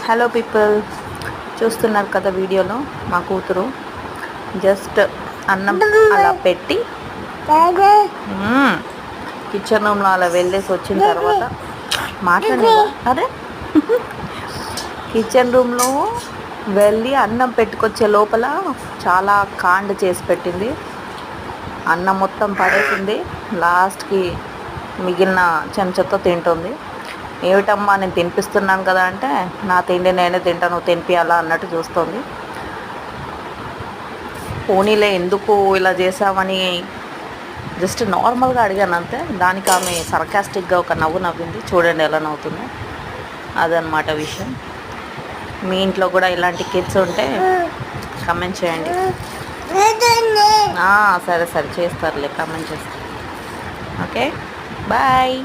Hello people, చూస్తున్నారు కదా వీడియోలో మా కూతురు జస్ట్ అన్నం అలా పెట్టి కిచెన్ రూమ్లో అలా వెళ్ళేసి వచ్చిన తర్వాత మాట్లాడేదా అదే కిచెన్ రూమ్లో వెళ్ళి అన్నం పెట్టుకొచ్చే లోపల చాలా కాండ్ చేసి పెట్టింది. అన్నం మొత్తం పడేసింది. లాస్ట్కి మిగిలిన చెంచాతో తింటుంది. ఏమిటమ్మా నేను తినిపిస్తున్నాను కదా అంటే, నా తిండి నేనే తింటాను, నువ్వు తినిపియాలా అన్నట్టు చూస్తుంది. పోనీలే ఎందుకు ఇలా చేసామని జస్ట్ నార్మల్గా అడిగాను అంతే. దానికి ఆమె సర్కాస్టిక్గా ఒక నవ్వు నవ్వింది. చూడండి ఎలా నవ్వుతుందో. అదనమాట విషయం. మీ ఇంట్లో కూడా ఇలాంటి కిడ్స్ ఉంటే కమెంట్ చేయండి. సరే సరే చేస్తారులే, కమెంట్ చేస్తారు. Okay bye.